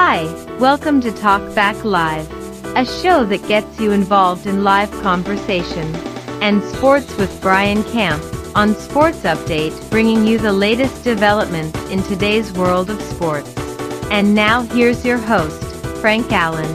Hi, welcome to Talk Back Live, a show that gets you involved in live conversation and sports with Brian Camp on Sports Update, bringing you the latest developments in today's world of sports. And now here's your host, Frank Allan.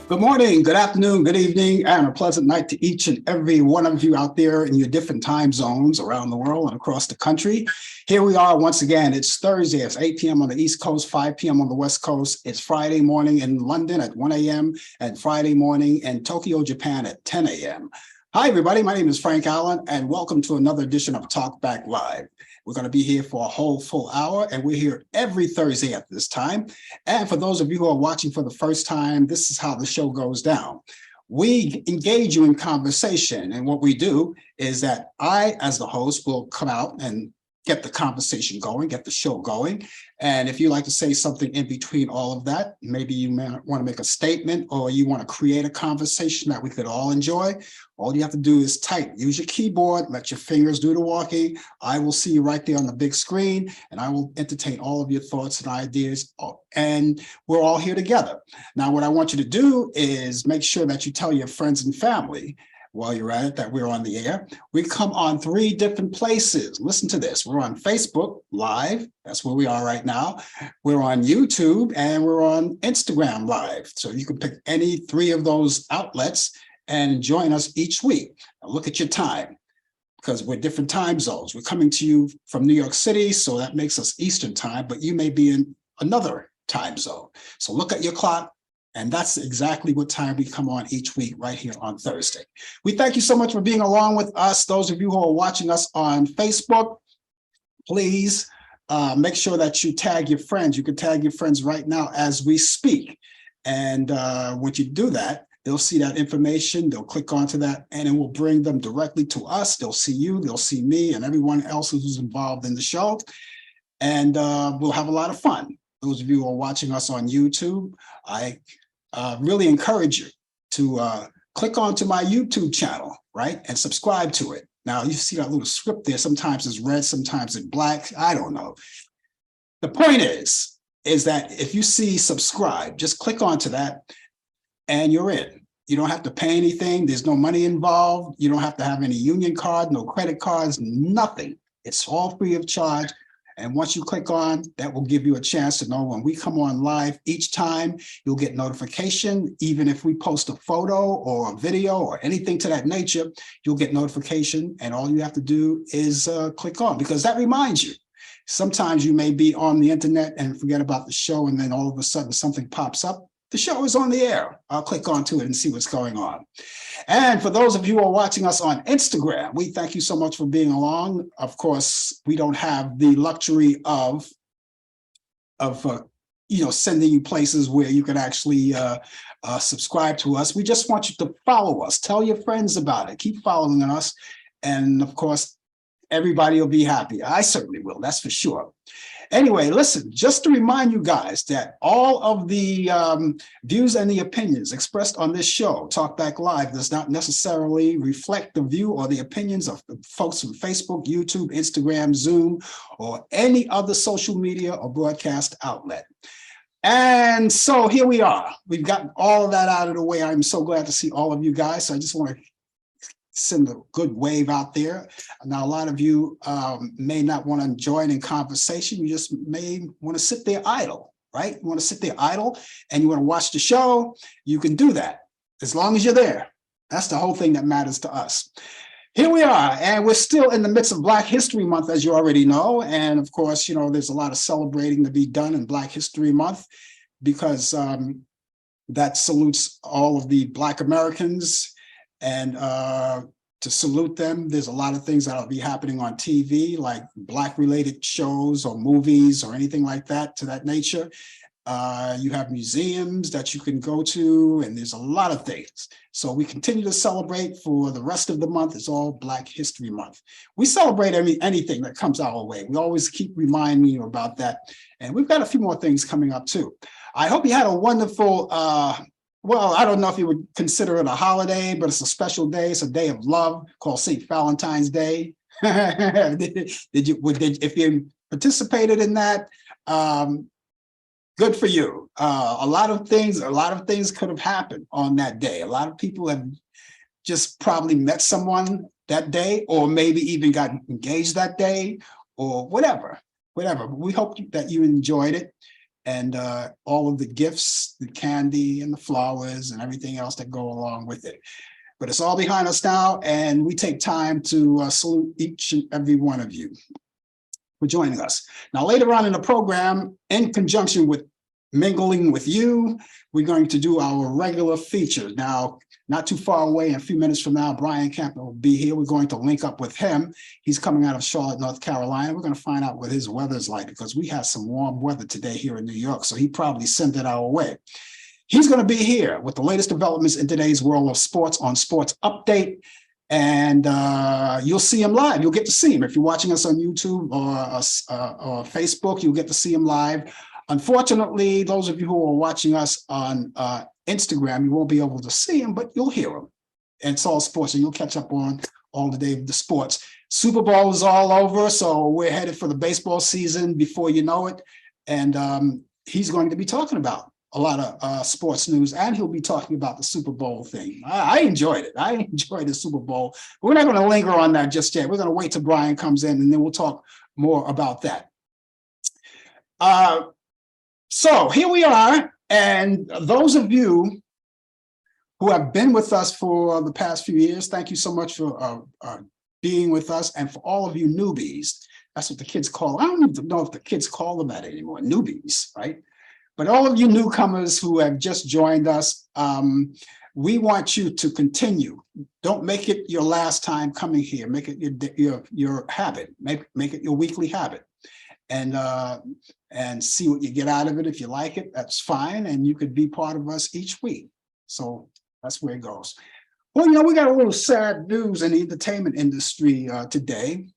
Good morning, good afternoon, good evening, and a pleasant night to each and every one of you out there in your different time zones around the world and across the country. Here we are once again. It's Thursday. It's 8 p.m. on the East Coast, 5 p.m. on the West Coast. It's Friday morning in London at 1 a.m. and Friday morning in Tokyo, Japan at 10 a.m. Hi, everybody. My name is Frank Allan, and welcome to another edition of Talk Back Live. We're going to be here for a whole full hour, and we're here every Thursday at this time. And for those of you who are watching for the first time, this is how the show goes down. We engage you in conversation, and what we do is that I, as the host, will come out and get the conversation going, get the show going. And if you like to say something in between all of that, maybe you may want to make a statement or you want to create a conversation that we could all enjoy, all you have to do is type. Use your keyboard, let your fingers do the walking. I will see you right there on the big screen, and I will entertain all of your thoughts and ideas, and we're all here together. Now, what I want you to do is make sure that you tell your friends and family while you're at it that we're on the air. We come on 3 different places. Listen to this. We're on Facebook Live. That's where we are right now. We're on YouTube, and we're on Instagram Live. So you can pick any 3 of those outlets and join us each week. Now look at your time, because we're different time zones. We're coming to you from New York City, so that makes us Eastern time, but you may be in another time zone. So look at your clock, and that's exactly what time we come on each week right here on Thursday. We thank you so much for being along with us. Those of you who are watching us on Facebook, please make sure that you tag your friends. You can tag your friends right now as we speak. And once you do that, they'll see that information, they'll click onto that, and it will bring them directly to us. They'll see you, they'll see me, and everyone else who's involved in the show. And we'll have a lot of fun. Those of you who are watching us on YouTube, I really encourage you to click onto my YouTube channel, right, and subscribe to it. Now, you see that little script there. Sometimes it's red, sometimes it's black. I don't know. The point is that if you see subscribe, just click onto that, and you're in. You don't have to pay anything. There's no money involved. You don't have to have any union card, no credit cards, nothing. It's all free of charge. And once you click on, that will give you a chance to know when we come on live. Each time you'll get notification. Even if we post a photo or a video or anything to that nature, you'll get notification. And all you have to do is click on, because that reminds you. Sometimes you may be on the internet and forget about the show, and then all of a sudden something pops up. The show is on the air. I'll click onto it and see what's going on. And for those of you who are watching us on Instagram, we thank you so much for being along. Of course, we don't have the luxury of sending you places where you can actually subscribe to us. We just want you to follow us. Tell your friends about it. Keep following us. And of course, everybody will be happy. I certainly will. That's for sure. Anyway, listen, just to remind you guys that all of the views and the opinions expressed on this show, Talk Back Live, does not necessarily reflect the view or the opinions of the folks from Facebook, YouTube, Instagram, Zoom, or any other social media or broadcast outlet. And so here we are. We've gotten all of that out of the way. I'm so glad to see all of you guys. So I just want to send a good wave out there. Now, a lot of you may not want to join in conversation. You just may want to sit there idle, right? You want to sit there idle and you want to watch the show. You can do that as long as you're there. That's the whole thing that matters to us. Here we are, and we're still in the midst of Black History Month, as you already know. And of course, there's a lot of celebrating to be done in Black History Month, because that salutes all of the Black Americans. And to salute them, there's a lot of things that'll be happening on TV, like Black-related shows or movies or anything like that, to that nature. You have museums that you can go to, and there's a lot of things. So we continue to celebrate for the rest of the month. It's all Black History Month. We celebrate anything that comes our way. We always keep reminding you about that. And we've got a few more things coming up too. I hope you had a wonderful well, I don't know if you would consider it a holiday, but it's a special day. It's a day of love called St. Valentine's Day. If you participated in that, Good for you. A lot of things could have happened on that day. A lot of people have just probably met someone that day, or maybe even got engaged that day, or whatever. But we hope that you enjoyed it, and all of the gifts, the candy and the flowers and everything else that go along with it. But it's all behind us now, and we take time to salute each and every one of you for joining us. Now, later on in the program, in conjunction with mingling with you, we're going to do our regular features. Now, not too far away, in a few minutes from now, Brian Camp will be here. We're going to link up with him. He's coming out of Charlotte, North Carolina. We're going to find out what his weather's like, because we have some warm weather today here in New York, so he probably sent it our way. He's going to be here with the latest developments in today's world of sports on Sports Update. And you'll see him live. You'll get to see him. If you're watching us on YouTube or Facebook, you'll get to see him live. Unfortunately, those of you who are watching us on Instagram, you won't be able to see him, but you'll hear him. And it's all sports, and you'll catch up on all the day of the sports. Super Bowl is all over, so we're headed for the baseball season before you know it. And he's going to be talking about a lot of sports news, and he'll be talking about the Super Bowl thing. I enjoyed it. I enjoyed the Super Bowl. We're not going to linger on that just yet. We're going to wait till Brian comes in, and then we'll talk more about that. So here we are, and those of you who have been with us for the past few years, thank you so much for being with us, and for all of you newbies, that's what the kids call. I don't even know if the kids call them that anymore, newbies, right? But all of you newcomers who have just joined us, we want you to continue. Don't make it your last time coming here. Make it your habit. Make it your weekly habit, and see what you get out of it. If you like it, that's fine, and you could be part of us each week. So that's where it goes. Well, we got a little sad news in the entertainment industry today.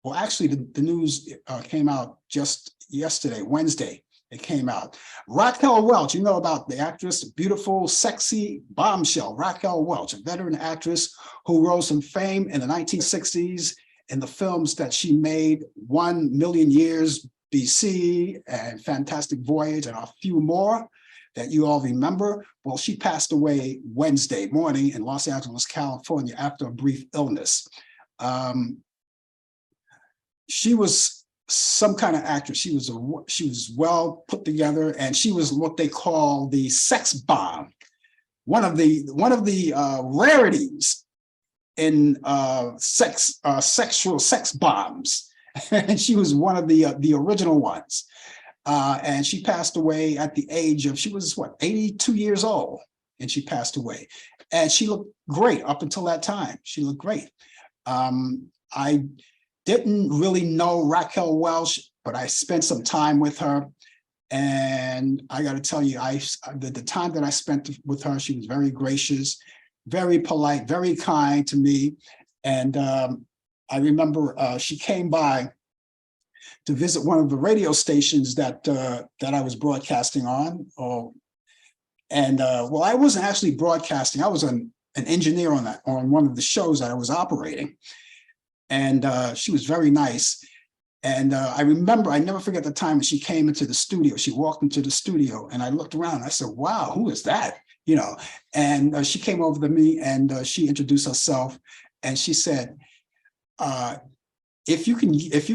Well, actually, the news came out just yesterday, Wednesday. It came out. Raquel Welch, you know about the actress, beautiful, sexy bombshell, Raquel Welch, a veteran actress who rose from fame in the 1960s in the films that she made, 1 Million Years BC and Fantastic Voyage, and a few more that you all remember. Well, she passed away Wednesday morning in Los Angeles, California, after a brief illness. She was some kind of actress. She was well put together, and she was what they call the sex bomb, one of the rarities in sexual sex bombs, and she was one of the original ones. And she passed away at the age of, she was what, 82 years old, and she passed away. And she looked great up until that time. She looked great. I didn't really know Raquel Welch, but I spent some time with her. And I got to tell you, the time that I spent with her, she was very gracious, very polite, very kind to me. And I remember she came by to visit one of the radio stations that I was broadcasting on. Well, I wasn't actually broadcasting. I was an engineer on one of the shows that I was operating. And she was very nice. And I remember, I never forget the time when she came into the studio. She walked into the studio, and I looked around. And I said, "Wow, who is that?" And she came over to me, and she introduced herself, and she said, if you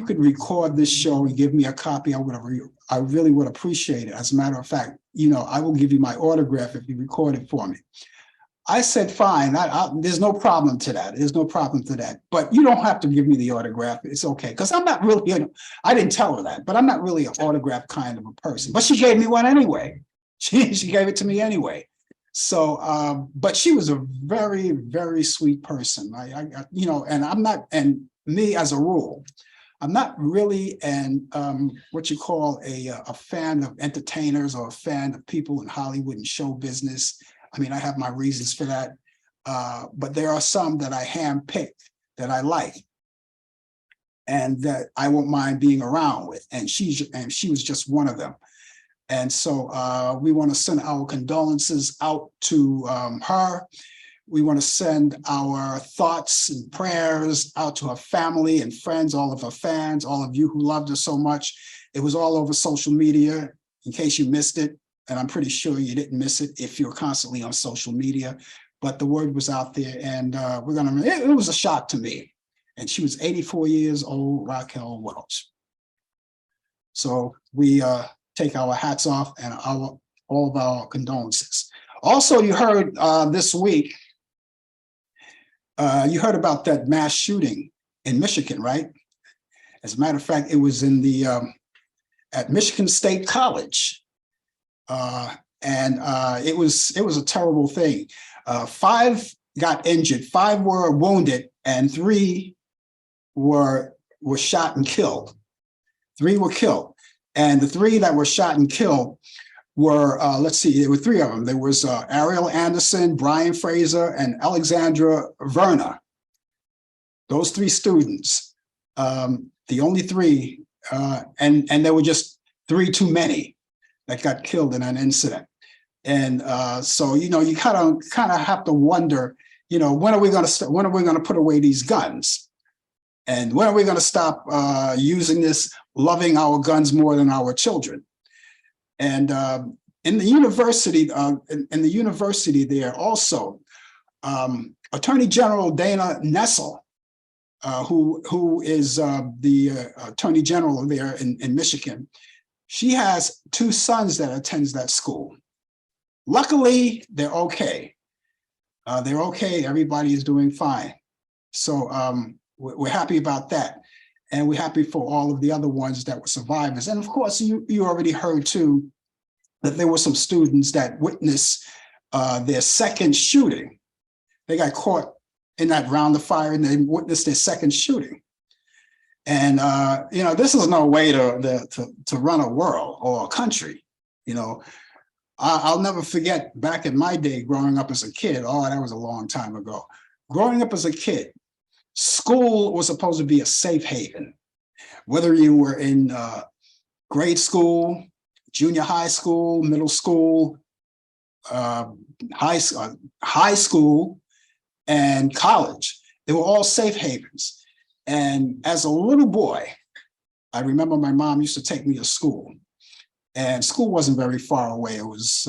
could record this show and give me a copy, I really would appreciate it. As a matter of fact, I will give you my autograph if you record it for me. I said, fine, there's no problem to that. There's no problem to that. But you don't have to give me the autograph. It's okay. Because I'm not really, I didn't tell her that, but I'm not really an autograph kind of a person. But she gave me one anyway. She gave it to me anyway. So, but she was a very, very sweet person. And I'm not, and me as a rule, I'm not really what you call a fan of entertainers or a fan of people in Hollywood and show business. I mean, I have my reasons for that, but there are some that I handpick that I like and that I won't mind being around with, and she was just one of them. And so we want to send our condolences out to her. We want to send our thoughts and prayers out to her family and friends, all of her fans, all of you who loved her so much. It was all over social media. in case you missed it, and I'm pretty sure you didn't miss it if you're constantly on social media, but the word was out there, and it was a shock to me. And she was 84 years old, Raquel Welch. So we take our hats off and all of our condolences. Also, you heard this week, you heard about that mass shooting in Michigan, right? As a matter of fact, it was in the at Michigan State College, and it was a terrible thing. 5 got injured, 5 were wounded, and 3 were shot and killed. 3 were killed, and the 3 that were shot and killed were let's see, there were 3 of them. There was Ariel Anderson, Brian Fraser, and Alexandra Verna. Those 3 students, the only 3, and there were just 3 too many that got killed in an incident. And so you kind of have to wonder, when are we going to put away these guns? And when are we going to stop using this, loving our guns more than our children? And in the university, there also, Attorney General Dana Nessel, who is the Attorney General there in Michigan, she has 2 sons that attends that school. Luckily, they're okay. Everybody is doing fine. So we're happy about that. And we're happy for all of the other ones that were survivors. And of course, you already heard too, that there were some students that witnessed their second shooting. They got caught in that round of fire and they witnessed their second shooting. And, this is no way to run a world or a country. I'll never forget back in my day growing up as a kid. Oh, that was a long time ago. Growing up as a kid, school was supposed to be a safe haven. Whether you were in grade school, junior high school, middle school, high school, and college, they were all safe havens. And as a little boy, I remember my mom used to take me to school, and school wasn't very far away. It was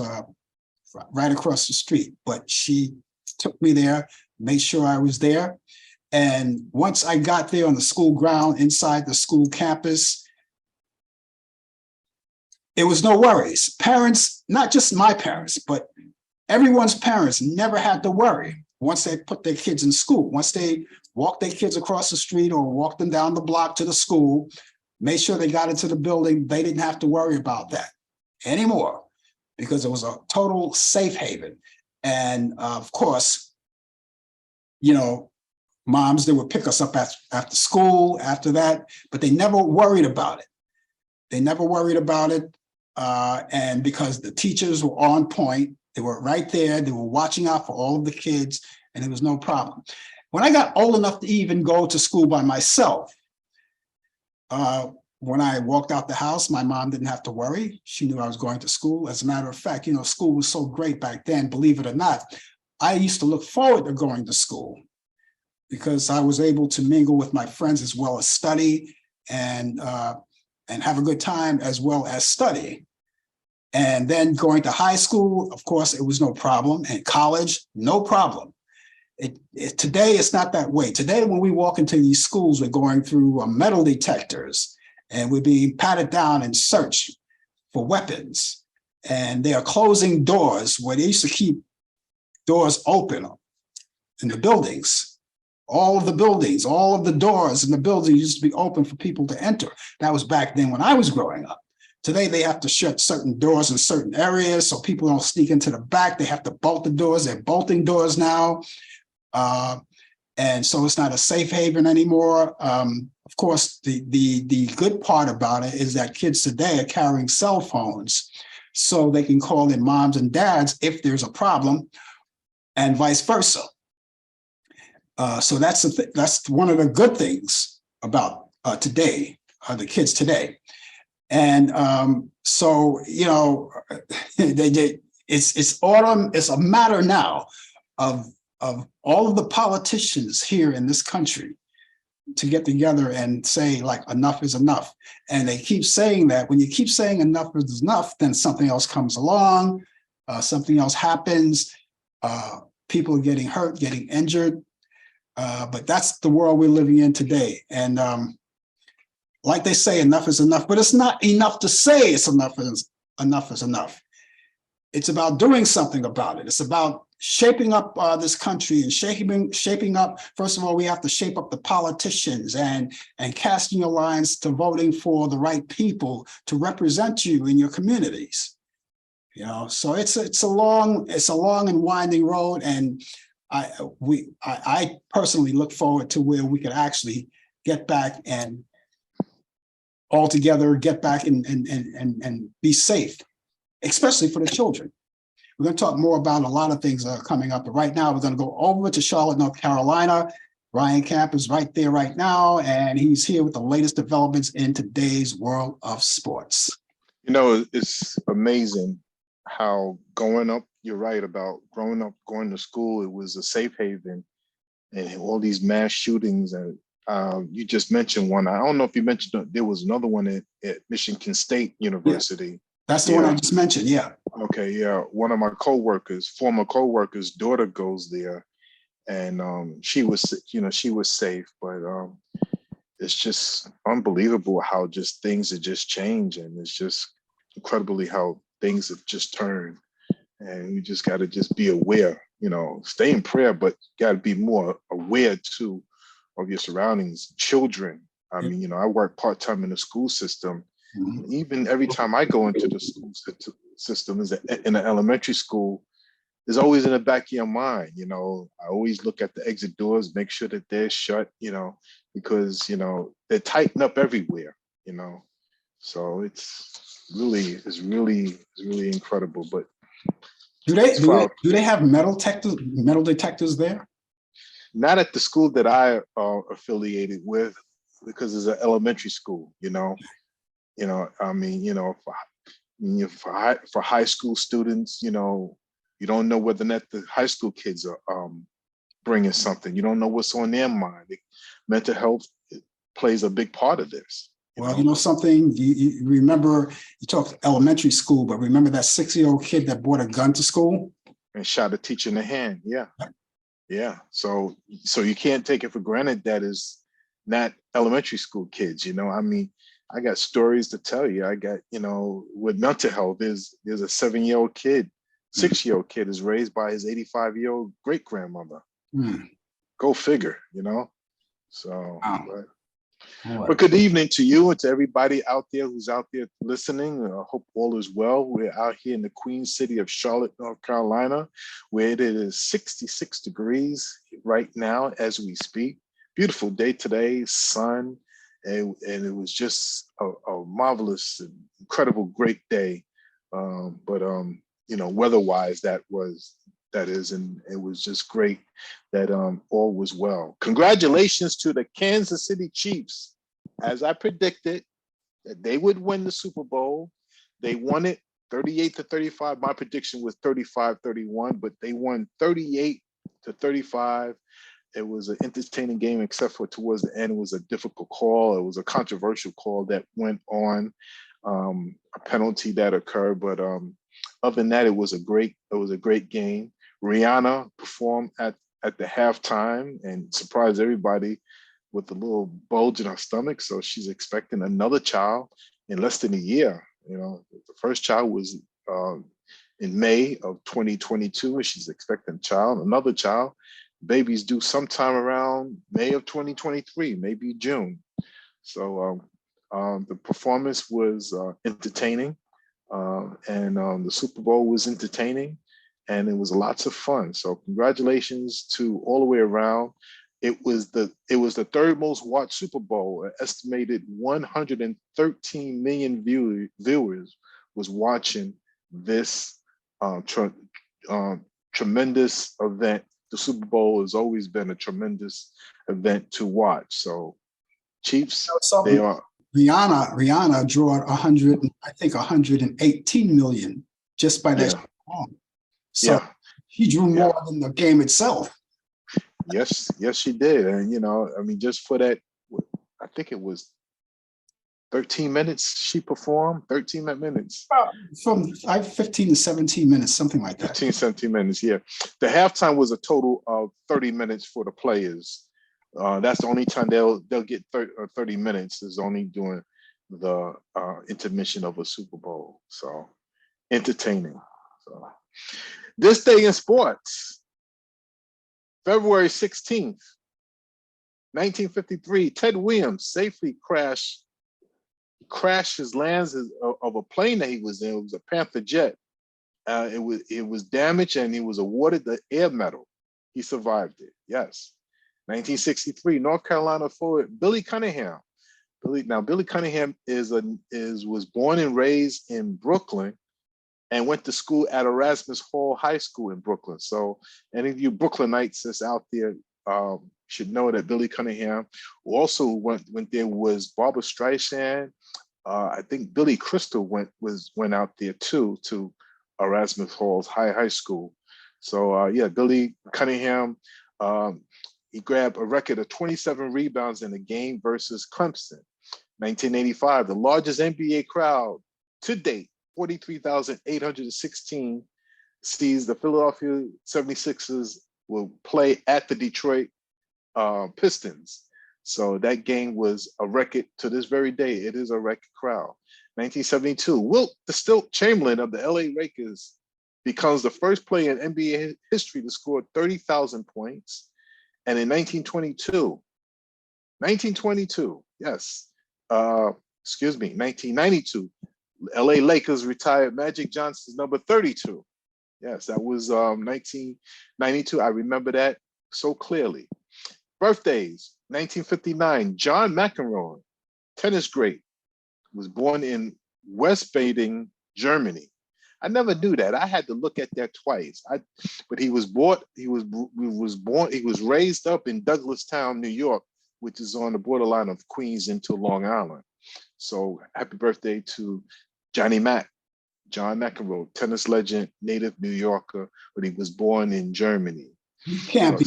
right across the street, but she took me there, made sure I was there. And once I got there on the school ground, inside the school campus, it was no worries. Parents, not just my parents, but everyone's parents never had to worry once they put their kids in school. Once they walked their kids across the street or walked them down the block to the school, made sure they got into the building, they didn't have to worry about that anymore because it was a total safe haven. And of course, moms, they would pick us up after school after that, but they never worried about it. And because the teachers were on point, they were right there, they were watching out for all of the kids, and there was no problem. When I got old enough to even go to school by myself, when I walked out the house, my mom didn't have to worry. She knew I was going to school. As a matter of fact, school was so great back then, believe it or not. I used to look forward to going to school because I was able to mingle with my friends as well as study and have a good time as well as study. And then going to high school, of course, it was no problem. And college, no problem. Today, it's not that way. Today, when we walk into these schools, we're going through metal detectors and we're being patted down and searched for weapons. And they are closing doors where they used to keep doors open in the buildings. All of the buildings, all of the doors in the buildings used to be open for people to enter. That was back then when I was growing up. Today, they have to shut certain doors in certain areas so people don't sneak into the back. They have to bolt the doors. They're bolting doors now. And so it's not a safe haven anymore. Of course, the good part about it is that kids today are carrying cell phones so they can call their moms and dads if there's a problem and vice versa. So that's one of the good things about today, the kids today. And so, it's autumn. It's a matter now of all of the politicians here in this country to get together and say, like, enough is enough. And they keep saying that. When you keep saying enough is enough, then something else comes along, something else happens, people are getting hurt, getting injured. But that's the world we're living in today. And like they say, enough is enough, but it's not enough to say it's enough is enough. It's about doing something about it. It's about shaping up this country and shaping up. First of all, we have to shape up the politicians and casting your lines to voting for the right people to represent you in your communities. You know, so it's a long and winding road, and I personally look forward to where we can actually get back and all together get back and be safe, especially for the children. We're going to talk more about a lot of things that are coming up, but right now we're going to go over to Charlotte, North Carolina. Brian Camp is right there right now, and he's here with the latest developments in today's world of sports. You know, it's amazing how growing up, you're right about growing up, going to school, it was a safe haven, and all these mass shootings. And you just mentioned one. I don't know if you mentioned, there was another one at Michigan State University. Yeah. That's the one I just mentioned, yeah. Okay, yeah. One of my coworkers, former coworkers' daughter goes there, and she was, you know, she was safe, but it's just unbelievable how just things have just changed, and it's just incredibly how things have just turned. And you just got to just be aware, you know, stay in prayer, but got to be more aware too of your surroundings. Children, I mean, you know, I work part-time in the school system. Mm-hmm. Even every time I go into the school system, is in an elementary school, is always in the back of your mind. You know, I always look at the exit doors, make sure that they're shut, you know, because, you know, they're tightened up everywhere, you know. So it's really incredible. But do they have metal detectors there? Not at the school that I are affiliated with, because it's an elementary school, you know. You know, I mean, you know, for high school students, you know, you don't know whether or not the high school kids are bringing something. You don't know what's on their mind. Mental health plays a big part of this. Well, you know something, you remember, you talked elementary school, but remember that 6-year-old kid that brought a gun to school? And shot a teacher in the hand, yeah. Yeah, so you can't take it for granted that is not elementary school kids, you know. I mean, I got stories to tell you. I got, you know, with mental health, there's a 7-year-old kid, 6-year-old kid is raised by his 85-year-old great-grandmother. Go figure, you know. So, but good evening to you and to everybody out there who's out there listening. I hope all is well. We're out here in the Queen City of Charlotte, North Carolina, where it is 66 degrees right now as we speak. Beautiful day today, sun. And it was just a marvelous, incredible, great day. But you know, weather-wise, that is, and it was just great that all was well. Congratulations to the Kansas City Chiefs. As I predicted, that they would win the Super Bowl. They won it 38-35. My prediction was 35-31, but they won 38-35. It was an entertaining game, except for towards the end, it was a difficult call. It was a controversial call that went on, a penalty that occurred. But other than that, it was a great game. Rihanna performed at the halftime and surprised everybody with a little bulge in her stomach. So she's expecting another child in less than a year. You know, the first child was in May of 2022, and she's expecting a child, another child. Babies due sometime around May of 2023, maybe June. So the performance was entertaining, and the Super Bowl was entertaining, and it was lots of fun. So congratulations to all the way around. It was the third most watched Super Bowl. An estimated 113 million viewers was watching this tremendous event. The Super Bowl has always been a tremendous event to watch. So Chiefs, they are. Rihanna drew 118 million just by that song. So he drew more than the game itself. Yes, she did. And, you know, I mean, just for that I think it was 13 minutes she performed, 13 minutes. From 15 to 17 minutes, something like that. 15, 17 minutes, yeah. The halftime was a total of 30 minutes for the players. That's the only time they'll get 30 minutes is only during the intermission of a Super Bowl. So entertaining. So this day in sports, February 16th, 1953, Ted Williams safely crashed his lands of a plane that he was in. It was a Panther jet. It was damaged and he was awarded the Air Medal. He survived it. Yes. 1963, North Carolina forward Billy Cunningham. Billy Cunningham was born and raised in Brooklyn and went to school at Erasmus Hall High School in Brooklyn. So any of you Brooklynites that's out there should know that Billy Cunningham also went there was Barbara Streisand. I think Billy Crystal went out there too to Erasmus Hall's High School. So yeah, Billy Cunningham, he grabbed a record of 27 rebounds in a game versus Clemson. 1985, the largest NBA crowd to date, 43,816, sees the Philadelphia 76ers will play at the Detroit Pistons. So that game was a record to this very day. It is a record crowd. 1972, Wilt the Stilt Chamberlain of the LA Lakers becomes the first player in NBA history to score 30,000 points. And in 1922, yes, 1992, LA Lakers retired Magic Johnson's number 32. Yes, that was 1992. I remember that so clearly. Birthdays, 1959, John McEnroe, tennis great, was born in West Baden, Germany. I never knew that. I had to look at that twice. But he was raised up in Douglastown, New York, which is on the borderline of Queens into Long Island. So happy birthday to John McEnroe, tennis legend, native New Yorker, but he was born in Germany. You can't be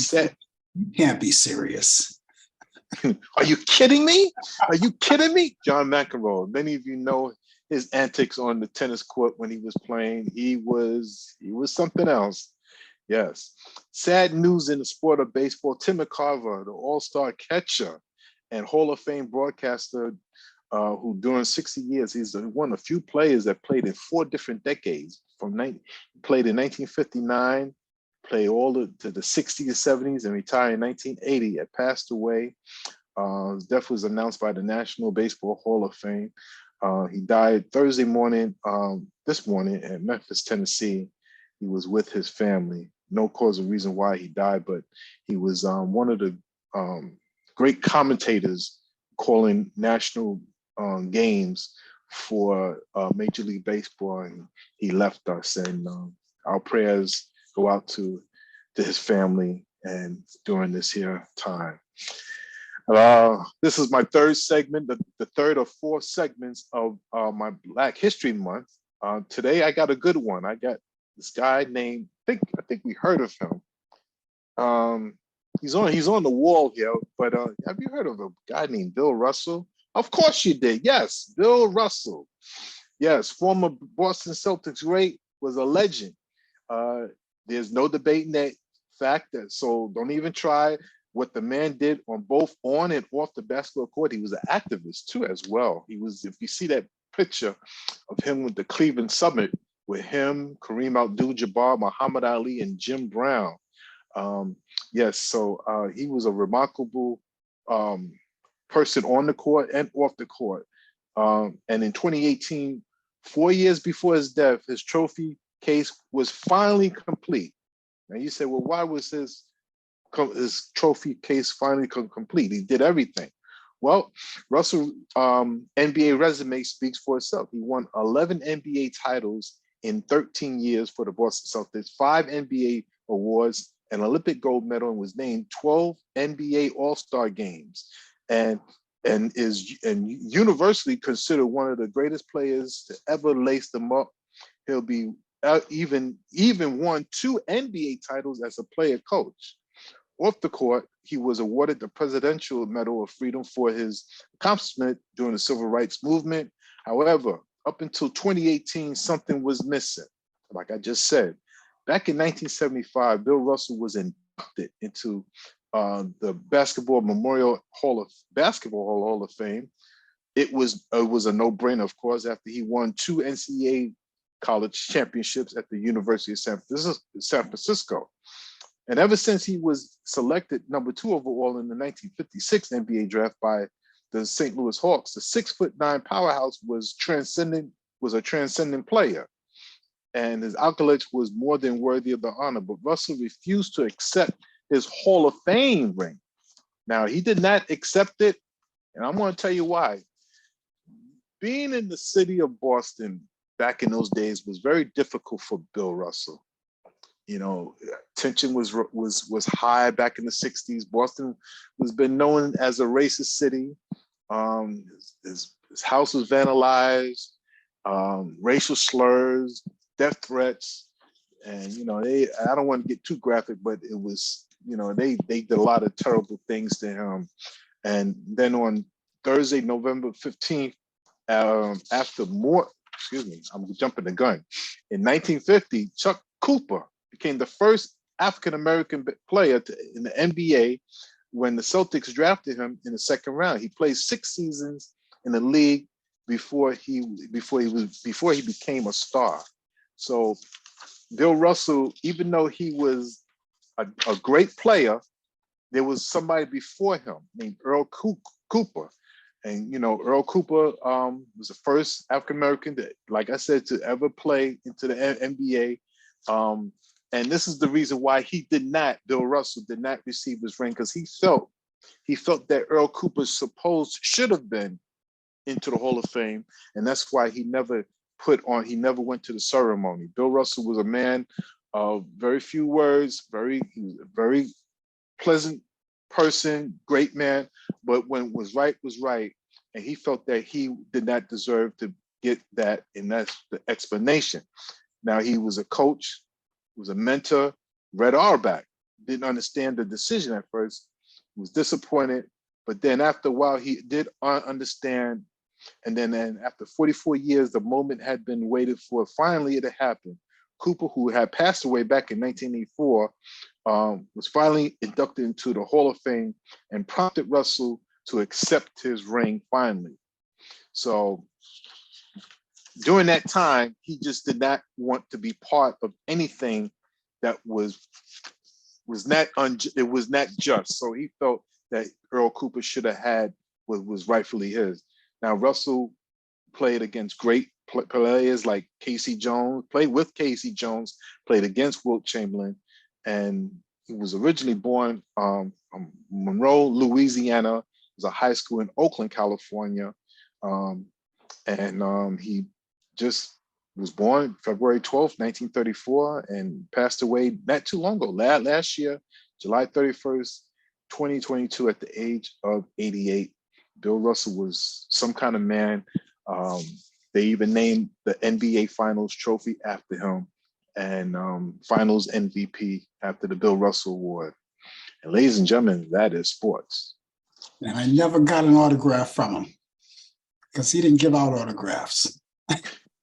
serious. Are you kidding me? Are you kidding me? John McEnroe. Many of you know his antics on the tennis court when he was playing. He was something else. Yes. Sad news in the sport of baseball. Tim McCarver, the all-star catcher and Hall of Fame broadcaster, who during 60 years, he's one of the few players that played in 4 different decades. Played in 1959, played to the 60s and 70s, and retired in 1980. Had passed away. His death was announced by the National Baseball Hall of Fame. He died Thursday morning, this morning at Memphis, Tennessee. He was with his family. No cause or reason why he died, but he was one of the great commentators calling national games for Major League Baseball, and he left us. And our prayers go out to his family and during this here time. This is my third segment, the third of 4 segments of my Black History Month. Today I got a good one. I got this guy named, I think we heard of him. He's on the wall here, but have you heard of a guy named Bill Russell? Of course you did. Yes, Bill Russell. Yes, former Boston Celtics great, was a legend. There's no debating that fact. So don't even try. What the man did on both on and off the basketball court, he was an activist too as well. He was, if you see that picture of him with the Cleveland Summit, with him, Kareem Abdul-Jabbar, Muhammad Ali, and Jim Brown. Yes, so he was a remarkable person on the court and off the court. And in 2018, 4 years before his death, his trophy case was finally complete. Now you say, well, why was his trophy case finally complete? He did everything. Well, Russell's NBA resume speaks for itself. He won 11 NBA titles in 13 years for the Boston Celtics, 5 NBA awards, an Olympic gold medal, and was named 12 NBA All-Star games, and is universally considered one of the greatest players to ever lace them up. He'll be even won 2 NBA titles as a player coach. Off the court, he was awarded the Presidential Medal of Freedom for his accomplishment during the Civil Rights Movement. However, up until 2018, something was missing. Like I just said, back in 1975, Bill Russell was inducted into the Basketball Hall of Fame. It was a no-brainer, of course, after he won 2 NCAA college championships at the University of San Francisco. And ever since he was selected number 2 overall in the 1956 NBA draft by the St. Louis Hawks, the 6'9" powerhouse was a transcendent player. And his accolades was more than worthy of the honor, but Russell refused to accept his Hall of Fame ring. Now, he did not accept it, and I'm going to tell you why. Being in the city of Boston back in those days was very difficult for Bill Russell. You know, tension was high back in the 60s. Boston was been known as a racist city. His house was vandalized, racial slurs, death threats, and I don't want to get too graphic, but it was, they did a lot of terrible things to him. And then on Thursday, November 15th, after more, I'm jumping the gun. In 1950, Chuck Cooper became the first African-American player in the NBA when the Celtics drafted him in the 2nd round. He played 6 seasons in the league before he became a star. So Bill Russell, even though he was a great player, there was somebody before him named Earl Cooper. And, Earl Cooper was the first African-American, like I said, to ever play into the NBA. And this is the reason why Bill Russell did not receive his ring, because he felt that Earl Cooper should have been into the Hall of Fame. And that's why he never went to the ceremony. Bill Russell was a man of very few words, he was a very pleasant person, great man, but when was right, and he felt that he did not deserve to get that, and that's the explanation. Now, he was a coach, was a mentor, Red Auerbach, didn't understand the decision at first, was disappointed, but then after a while, he did understand, and then after 44 years, the moment had been waited for. Finally, it happened. Cooper, who had passed away back in 1984, was finally inducted into the Hall of Fame and prompted Russell to accept his ring finally. So during that time, he just did not want to be part of anything that was not just. So he felt that Earl Cooper should have had what was rightfully his. Now, Russell played against great players like Casey Jones, played with Casey Jones, played against Wilt Chamberlain, and he was originally born from Monroe, Louisiana. It was a high school in Oakland, California, and he just was born February 12th, 1934, and passed away not too long ago, last year, July 31st, 2022, at the age of 88. Bill Russell was some kind of man. They even named the NBA Finals trophy after him, and Finals MVP after the Bill Russell Award. And ladies and gentlemen, that is sports. And I never got an autograph from him because he didn't give out autographs.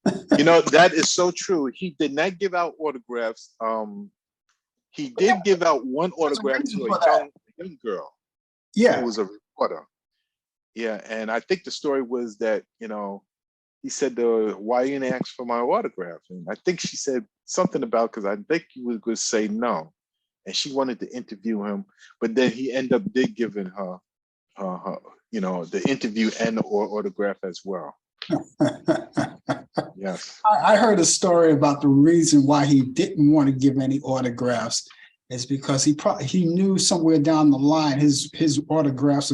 That is so true. He did not give out autographs. He did give out one autograph to a young girl. Yeah. Who was a reporter. Yeah, and I think the story was that, he said, why you didn't ask for my autograph? And I think she said something about, because I think he was going to say no. And she wanted to interview him, but then he ended up giving her, the interview and the autograph as well. Yes. I heard a story about the reason why he didn't want to give any autographs is because he knew somewhere down the line his autographs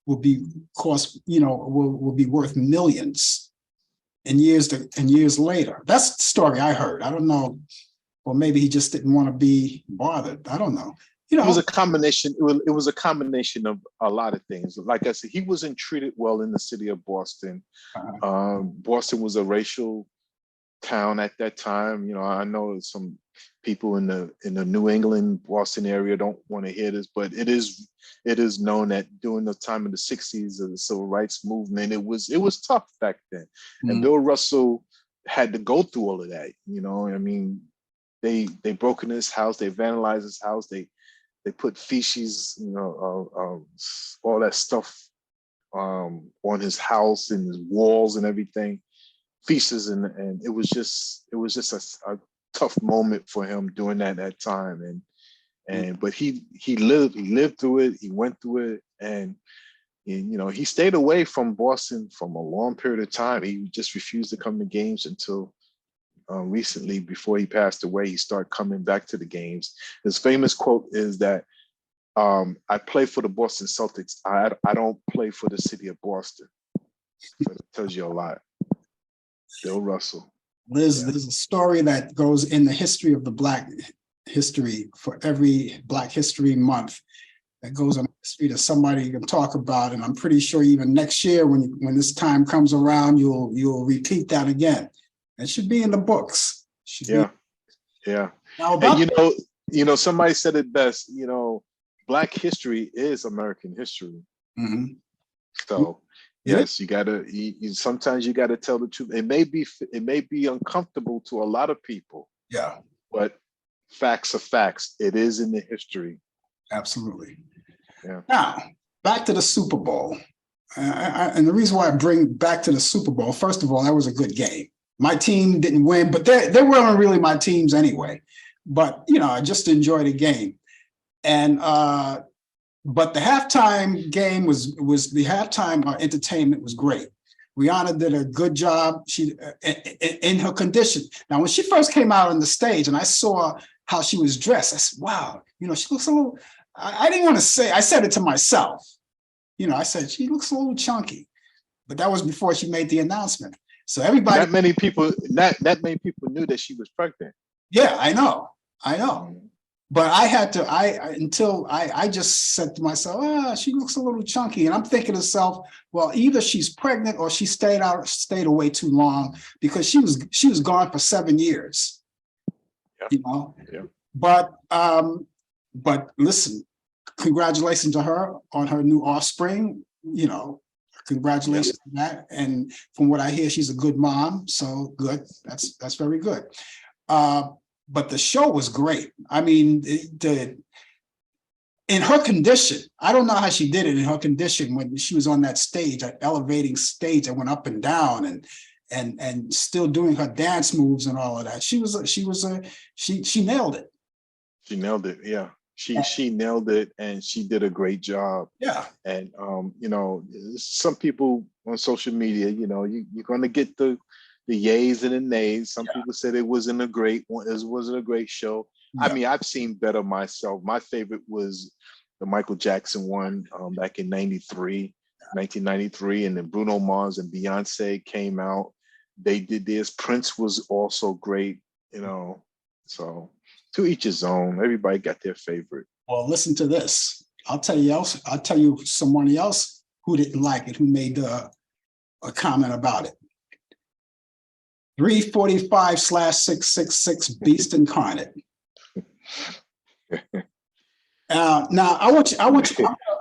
will be worth millions in years later. That's the story I heard. I don't know, or maybe he just didn't want to be bothered. I don't know. It was a combination. It was a combination of a lot of things. Like I said, he wasn't treated well in the city of Boston. Boston was a racial town at that time. You know, I know some people in the New England, Boston area don't want to hear this, but it is known that during the time of the 60s of the civil rights movement, it was tough back then. And Bill Russell had to go through all of that. You know, I mean, they broke into his house, they vandalized his house, they put feces, you know, all that stuff on his house and his walls and everything, feces, and it was just a tough moment for him during that time. But he lived through it, he went through it, and you know, he stayed away from Boston from a long period of time. He just refused to come to games until recently. Before he passed away, he started coming back to the games. His famous quote is that, I play for the Boston Celtics. I don't play for the city of Boston. So it tells you a lot. Bill Russell. There's a story that goes in the history of the Black history for every Black History Month that goes on history that somebody can talk about. And I'm pretty sure even next year when this time comes around, you'll repeat that again. It should be in the books. Yeah. Now, and you know, somebody said it best, you know, Black history is American history. Mm-hmm. So yes, sometimes you gotta tell the truth. It may be uncomfortable to a lot of people. Yeah. But facts are facts. It is in the history. Absolutely. Yeah. Now, back to the Super Bowl. And the reason why I bring back to the Super Bowl, first of all, that was a good game. My team didn't win, but they weren't really my teams anyway. But, you know, I just enjoyed the game. And but the halftime game was the halftime entertainment was great. Rihanna did a good job. She in her condition. Now, when she first came out on the stage and I saw how she was dressed, I said, wow, you know, she looks a little, I didn't want to say, I said it to myself. You know, I said, she looks a little chunky. But that was before she made the announcement. So everybody. That many people knew that she was pregnant. Yeah, I know. But I had to, I just said to myself, she looks a little chunky. And I'm thinking to myself, well, either she's pregnant or she stayed away too long, because she was gone for 7 years. Yeah. You know? Yeah. But listen, congratulations to her on her new offspring. You know, congratulations on that. And from what I hear, she's a good mom. So good. That's very good. But the show was great. I mean, in her condition, I don't know how she did it in her condition when she was on that stage, that elevating stage that went up and down and still doing her dance moves and all of that. She nailed it. She nailed it. Yeah. She nailed it, and she did a great job. Yeah. And you know, some people on social media, you know, you're going to get the yays and the nays. Some people said it wasn't a great show. Yeah. I mean, I've seen better myself. My favorite was the Michael Jackson one back in 1993, and then Bruno Mars and Beyonce came out. They did this. Prince was also great, you know. So to each his own. Everybody got their favorite. Well, listen to this. I'll tell you someone else who didn't like it, who made a comment about it. 345/666 Beast Incarnate. Now I want you.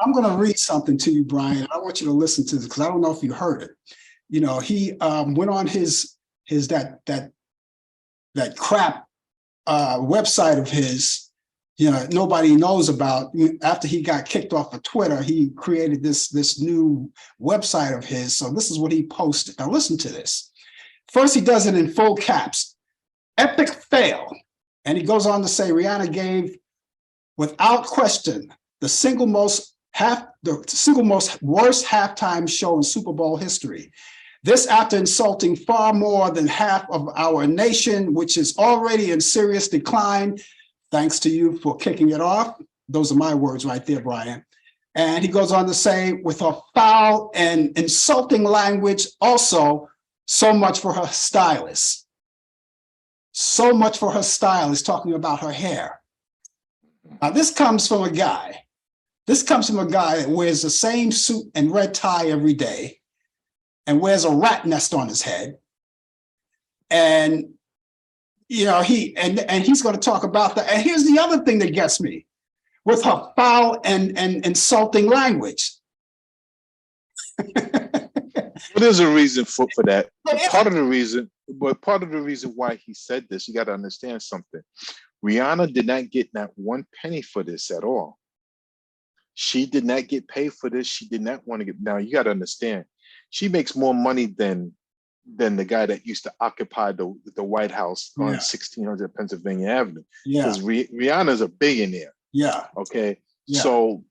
I'm going to read something to you, Brian. I want you to listen to this because I don't know if you heard it. You know, he went on his that crap website of his. You know, nobody knows about. After he got kicked off of Twitter, he created this new website of his. So this is what he posted. Now listen to this. First, he does it in full caps. Epic fail. And he goes on to say Rihanna gave, without question, the single most worst halftime show in Super Bowl history. This after insulting far more than half of our nation, which is already in serious decline. Thanks to you for kicking it off. Those are my words right there, Brian. And he goes on to say, with her foul and insulting language, also, so much for her stylist. So much for her stylist, talking about her hair. Now, this comes from a guy that wears the same suit and red tie every day and wears a rat nest on his head And he's going to talk about that. And here's the other thing that gets me with her foul and insulting language. There's a reason for that. Part of the reason why he said this, you got to understand something. Rihanna did not get not one penny for this at all. She did not get paid for this. She did not want to get. Now you got to understand, she makes more money than the guy that used to occupy the White House on 1600 Pennsylvania Avenue. Yeah, because Rihanna's a billionaire. Yeah. Okay. Yeah. So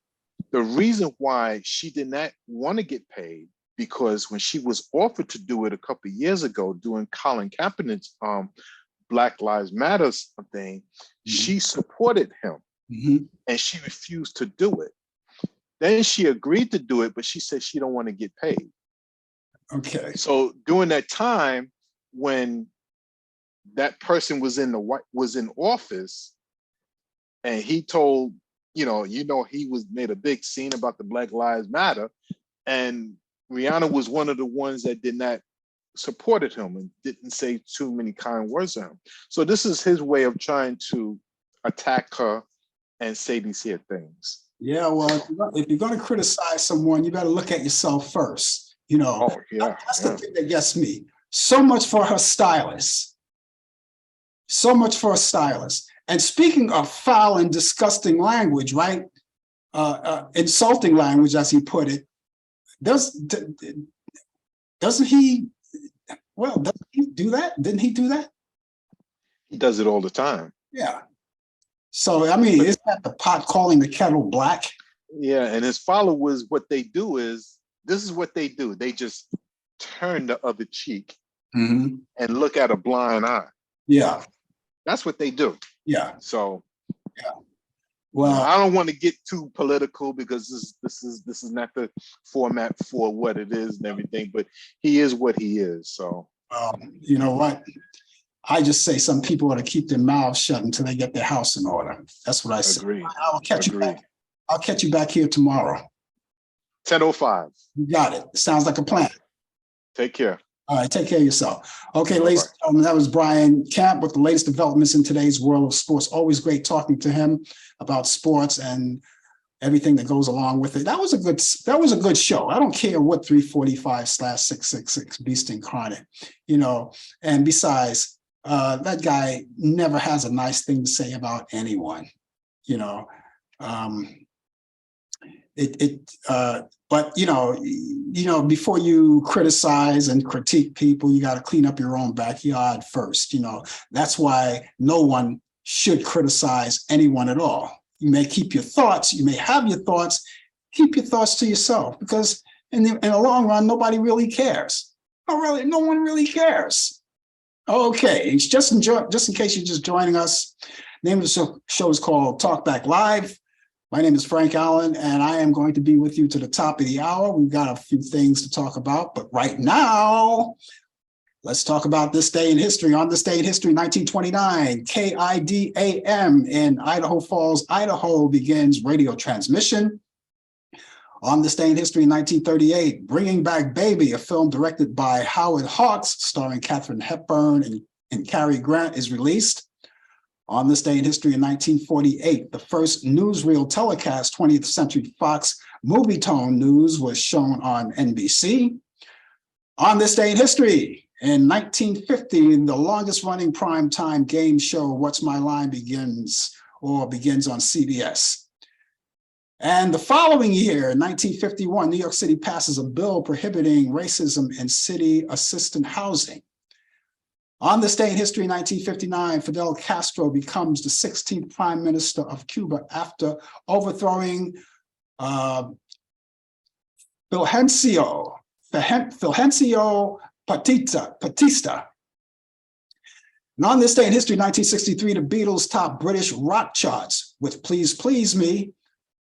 the reason why she did not want to get paid, because when she was offered to do it a couple of years ago, doing Colin Kaepernick's Black Lives Matter thing, she supported him, and she refused to do it. Then she agreed to do it, but she said she don't want to get paid. Okay. So during that time when that person was in office, and he told, he was made a big scene about the Black Lives Matter, and Rihanna was one of the ones that did not supported him and didn't say too many kind words to him. So this is his way of trying to attack her and say these here things. Yeah, well, if you're going to criticize someone, you better look at yourself first. That's the thing that gets me. So much for her stylist. So much for a stylist. And speaking of foul and disgusting language, right? Insulting language, as he put it. Doesn't he do that? Didn't he do that? He does it all the time. Yeah. So, I mean, isn't that the pot calling the kettle black? Yeah, and his followers, what they do is, this is what they do. They just turn the other cheek and look at a blind eye. Yeah. That's what they do. Yeah. So, yeah. Well, I don't want to get too political because this is not the format for what it is and everything, but he is what he is. So, you know what? I just say some people ought to keep their mouths shut until they get their house in order. That's what I say. I'll catch you back. I'll catch you back here tomorrow. 10:05. You got it. Sounds like a plan. Take care. All right, take care of yourself. Okay, ladies and gentlemen, that was Brian Camp with the latest developments in today's world of sports. Always great talking to him about sports and everything that goes along with it. That was a good show. I don't care what 345/666 Beast Incarnate, and besides, that guy never has a nice thing to say about anyone, but before you criticize and critique people, you got to clean up your own backyard first. That's why no one should criticize anyone at all. You may keep your thoughts, you may have your thoughts, keep your thoughts to yourself, because in the long run, nobody really cares. No one really cares. Okay, just in case you're just joining us, the name of the show is called Talk Back Live. My name is Frank Allan, and I am going to be with you to the top of the hour. We've got a few things to talk about, but right now, let's talk about this day in history. On this day in history, 1929, KIDAM in Idaho Falls, Idaho begins radio transmission. On this day in history, 1938, Bringing Back Baby, a film directed by Howard Hawks, starring Katharine Hepburn and Cary Grant, is released. On this day in history, in 1948, the first newsreel telecast, 20th Century Fox Movie Tone News, was shown on NBC. On this day in history, in 1950, the longest running primetime game show, What's My Line, begins on CBS. And the following year, in 1951, New York City passes a bill prohibiting racism in city assistant housing. On this day in history, 1959, Fidel Castro becomes the 16th Prime Minister of Cuba after overthrowing Fulgencio Batista. And on this day in history, 1963, the Beatles top British rock charts with Please Please Me.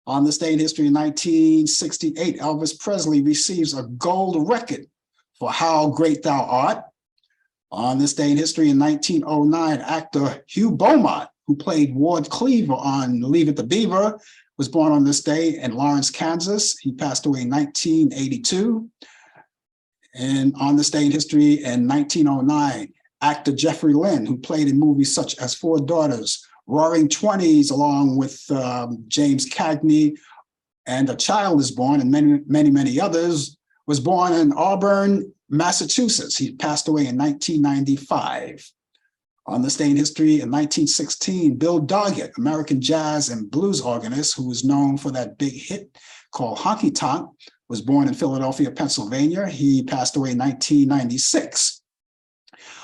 On this day in history, in 1968, Elvis Presley receives a gold record for How Great Thou Art. On this day in history, in 1909, actor Hugh Beaumont, who played Ward Cleaver on Leave It to Beaver, was born on this day in Lawrence, Kansas. He passed away in 1982. And on this day in history, in 1909, Actor Jeffrey Lynn, who played in movies such as Four Daughters, Roaring Twenties, along with James Cagney, and A Child is Born, and many, many, many others, was born in Auburn, Massachusetts. He passed away in 1995. On this day in history, in 1916, Bill Doggett, American jazz and blues organist who was known for that big hit called Honky Tonk, was born in Philadelphia, Pennsylvania. He passed away in 1996.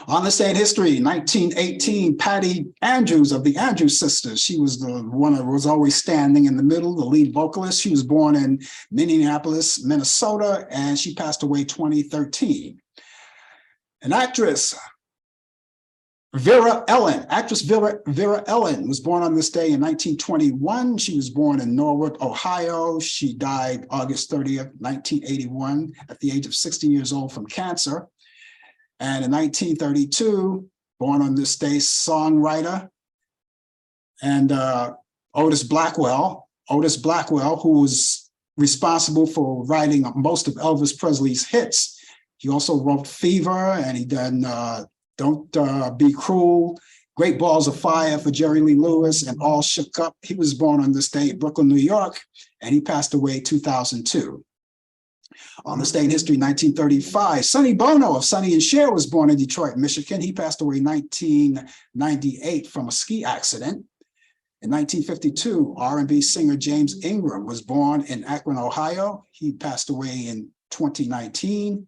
On this day in history, 1918, Patty Andrews of the Andrews Sisters. She was the one that was always standing in the middle, the lead vocalist. She was born in Minneapolis, Minnesota, and she passed away 2013. An actress, Vera Ellen, actress Vera Ellen was born on this day in 1921. She was born in Norwood, Ohio. She died August 30th, 1981, at the age of 60 years old from cancer. And in 1932, born on this day, songwriter and Otis Blackwell, who was responsible for writing most of Elvis Presley's hits. He also wrote Fever, and he done Don't Be Cruel, Great Balls of Fire for Jerry Lee Lewis, and All Shook Up. He was born on this day in Brooklyn, New York, and he passed away 2002. On this day in history, 1935, Sonny Bono of Sonny and Cher was born in Detroit, Michigan. He passed away in 1998 from a ski accident. In 1952, R&B singer James Ingram was born in Akron, Ohio. He passed away in 2019.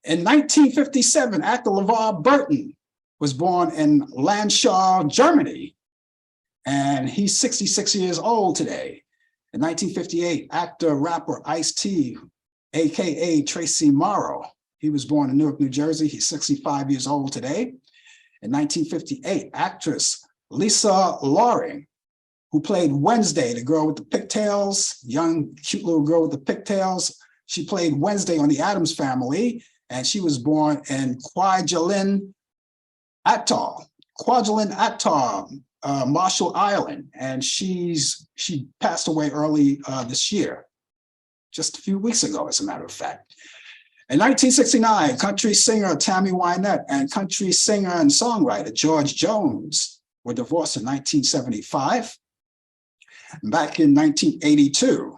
In 1957, actor LeVar Burton was born in Landshau, Germany, and he's 66 years old today. In 1958, actor, rapper Ice-T, AKA Tracy Morrow, he was born in Newark, New Jersey. He's 65 years old today. In 1958, actress Lisa Loring, who played Wednesday, the girl with the pigtails, young, cute little girl with the pigtails. She played Wednesday on The Addams Family, and she was born in Kwajalein Atoll, Marshall Island, and she passed away early this year, just a few weeks ago, as a matter of fact. In 1969, country singer Tammy Wynette and country singer and songwriter George Jones were divorced in 1975. Back in 1982,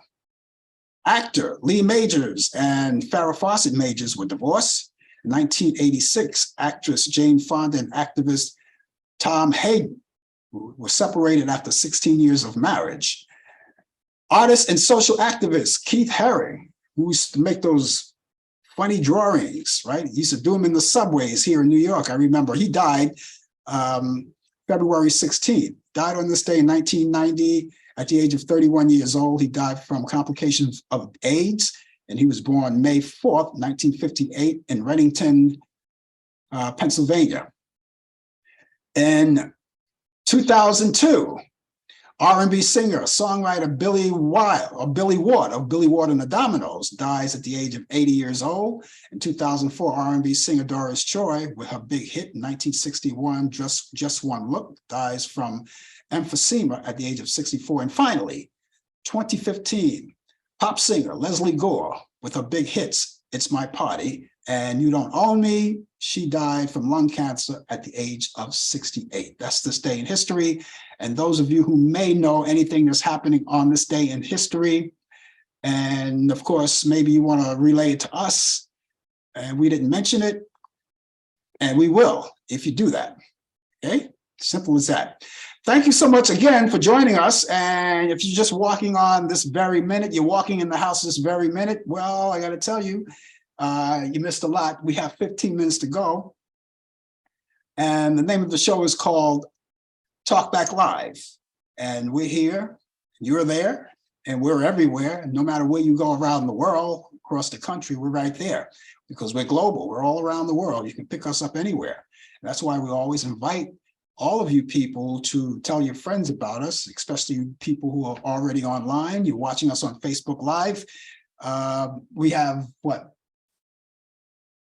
actor Lee Majors and Farrah Fawcett Majors were divorced. In 1986, actress Jane Fonda and activist Tom Hayden were separated after 16 years of marriage. Artist and social activist Keith Haring, who used to make those funny drawings, right? He used to do them in the subways here in New York. I remember he died February 16th, died on this day in 1990 at the age of 31 years old. He died from complications of AIDS, and he was born May 4th, 1958 in Reddington, Pennsylvania. In 2002, R&B singer, songwriter Billy Ward of Billy Ward and the Dominoes dies at the age of 80 years old. In 2004, R&B singer Doris Troy, with her big hit in 1961, Just One Look, dies from emphysema at the age of 64. And finally, 2015, pop singer Leslie Gore, with her big hits, It's My Party and You Don't Own Me. She died from lung cancer at the age of 68. That's this day in history. And those of you who may know anything that's happening on this day in history, and of course, maybe you want to relay it to us, and we didn't mention it, and we will if you do that. Okay, simple as that. Thank you so much again for joining us. And if you're just walking on this very minute, you're walking in the house this very minute, well, I got to tell you, you missed a lot. We have 15 minutes to go. And the name of the show is called Talk Back Live. And we're here, you're there, and we're everywhere. And no matter where you go around the world, across the country, we're right there because we're global. We're all around the world. You can pick us up anywhere. And that's why we always invite all of you people to tell your friends about us, especially people who are already online. You're watching us on Facebook Live. We have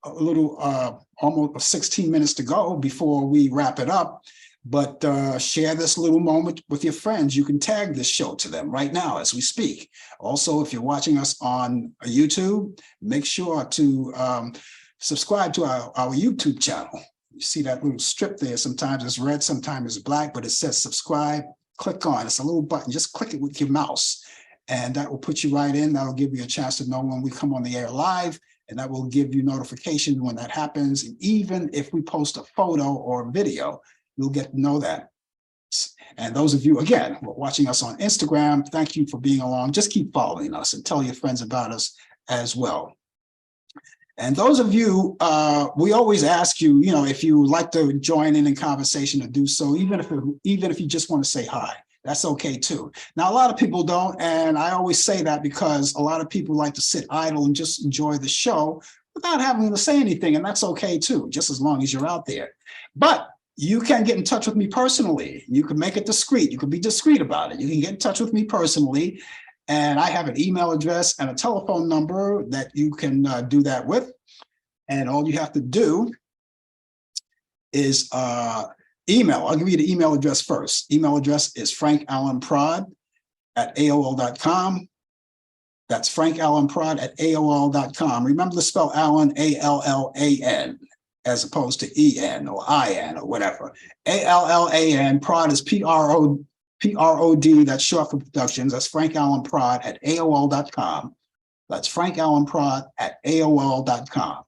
a little almost 16 minutes to go before we wrap it up, but share this little moment with your friends. You can tag this show to them right now as we speak. Also, if you're watching us on YouTube, make sure to subscribe to our YouTube channel. You see that little strip there. Sometimes it's red, sometimes it's black, but it says subscribe. Click on it. It's a little button. Just click it with your mouse, and that will put you right in. That'll give you a chance to know when we come on the air live, and that will give you notification when that happens. And even if we post a photo or a video, you'll get to know that. And those of you, again, who are watching us on Instagram, thank you for being along. Just keep following us and tell your friends about us as well. And those of you, we always ask you, you know, if you like to join in conversation, to do so, even if you just want to say hi, that's okay too. Now, a lot of people don't, and I always say that because a lot of people like to sit idle and just enjoy the show without having to say anything, and that's okay too, just as long as you're out there. But you can get in touch with me personally. You can make it discreet. You can be discreet about it. You can get in touch with me personally. And I have an email address and a telephone number that you can do that with. And all you have to do is email. I'll give you the email address first. Email address is frankallenprod@aol.com. That's frankallenprod@aol.com. Remember to spell Allan, A-L-L-A-N, as opposed to E-N or I-N or whatever. A-L-L-A-N, prod is P-R-O-D, that's short for productions. That's frankallenprod@aol.com. That's frankallenprod@aol.com.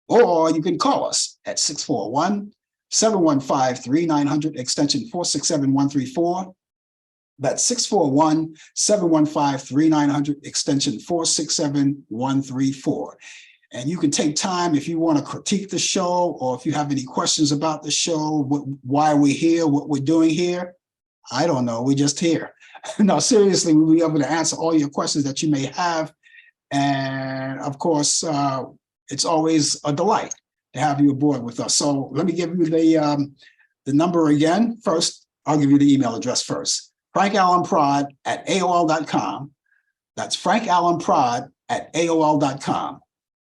Or you can call us at 641-715-3900, extension 467134. That's 641-715-3900, extension 467134. And you can take time if you want to critique the show, or if you have any questions about the show, why we're here, what we're doing here. I don't know, we're just here. No, seriously, we'll be able to answer all your questions that you may have. And of course, it's always a delight to have you aboard with us. So let me give you the number again. First, I'll give you the email address first. frankallenprod@aol.com. That's frankallenprod@aol.com.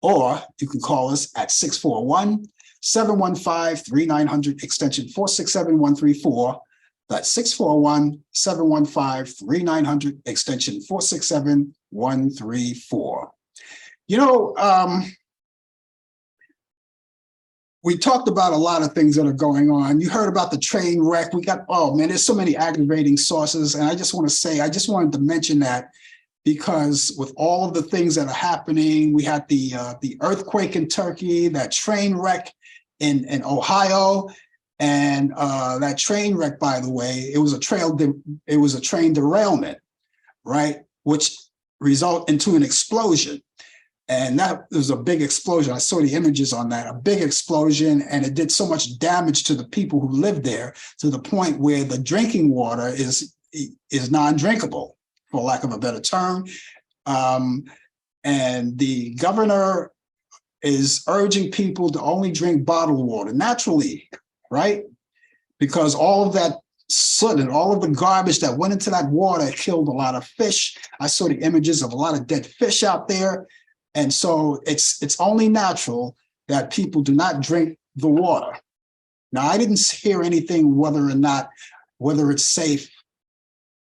Or you can call us at 641-715-3900, extension 467134. That's 641-715-3900, extension 467134. You know, we talked about a lot of things that are going on. You heard about the train wreck. We got, oh man, there's so many aggravating sources. And I just want to say, I just wanted to mention that because with all of the things that are happening, we had the earthquake in Turkey, that train wreck in Ohio. And that train wreck, by the way, it was a train derailment, right? Which result into an explosion. And that was a big explosion. I saw the images on that, a big explosion, and it did so much damage to the people who lived there to the point where the drinking water is non-drinkable, for lack of a better term. And the governor is urging people to only drink bottled water naturally, right? Because all of that soot and all of the garbage that went into that water killed a lot of fish. I saw the images of a lot of dead fish out there. And so it's only natural that people do not drink the water. Now, I didn't hear anything whether it's safe,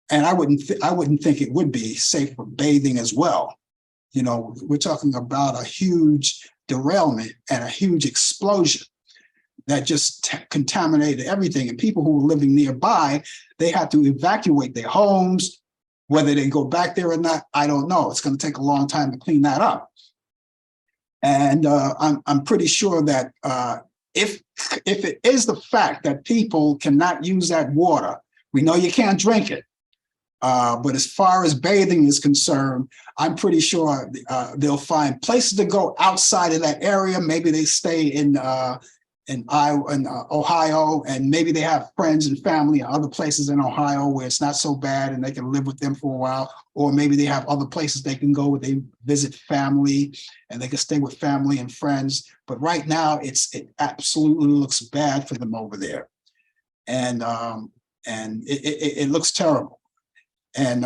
and I wouldn't think it would be safe for bathing as well. You know, we're talking about a huge derailment and a huge explosion that just contaminated everything. And people who were living nearby, they had to evacuate their homes. Whether they go back there or not, I don't know. It's going to take a long time to clean that up. And I'm pretty sure that if it is the fact that people cannot use that water, we know you can't drink it. But as far as bathing is concerned, I'm pretty sure they'll find places to go outside of that area. Maybe they stay in Ohio, and maybe they have friends and family in other places in Ohio where it's not so bad and they can live with them for a while. Or maybe they have other places they can go where they visit family and they can stay with family and friends. But right now, it absolutely looks bad for them over there, and it looks terrible. And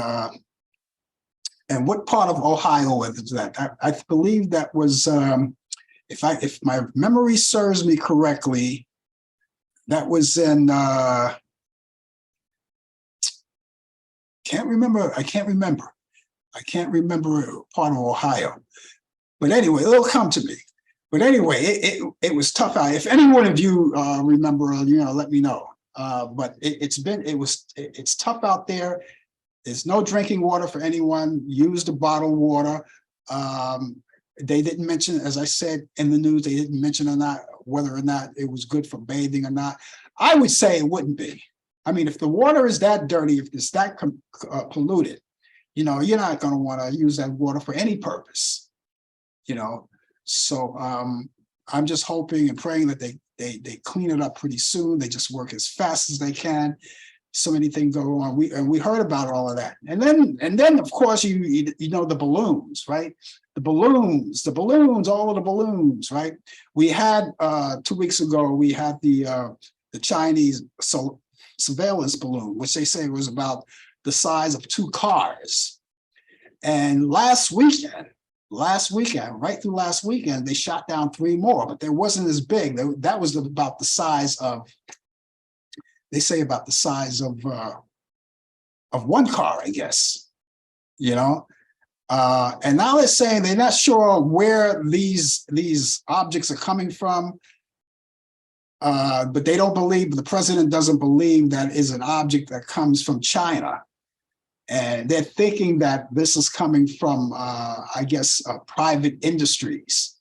what part of Ohio is that? I believe that was. If my memory serves me correctly, that was in I can't remember part of Ohio. But anyway, it'll come to me. But anyway, it was tough out. If any one of you remember, let me know. But it's tough out there. There's no drinking water for anyone. Use the bottled water. They didn't mention, as I said in the news, they didn't mention whether or not it was good for bathing or not. I would say it wouldn't be. I mean, if the water is that dirty, if it's that polluted, you're not going to want to use that water for any purpose. So I'm just hoping and praying that they clean it up pretty soon. They just work as fast as they can. So many things go on. We heard about all of that, and then of course the balloons, right? The balloons, all of the balloons, right? We had 2 weeks ago, we had the Chinese surveillance balloon, which they say was about the size of 2 cars. And last weekend, right through last weekend, they shot down 3 more, but they wasn't as big. That was about the size of, they say about the size of 1 car, I guess, and now they're saying they're not sure where these objects are coming from, but the president doesn't believe that is an object that comes from China. And they're thinking that this is coming from, I guess, private industries,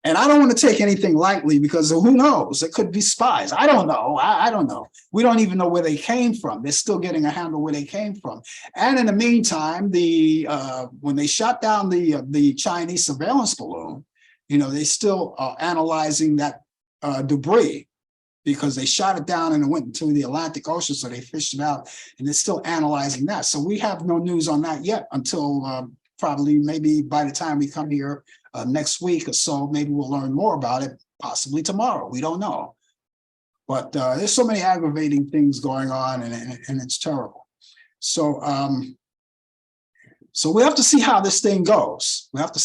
and I don't want to take anything lightly because who knows? It could be spies. I don't know. I don't know. We don't even know where they came from. They're still getting a handle where they came from. And in the meantime, when they shot down the Chinese surveillance balloon, they still are analyzing that debris, because they shot it down and it went into the Atlantic Ocean, so they fished it out, and they're still analyzing that. So we have no news on that yet until probably maybe by the time we come here next week or so, maybe we'll learn more about it, possibly tomorrow. We don't know. But there's so many aggravating things going on, and it's terrible. So we have to see how this thing goes. But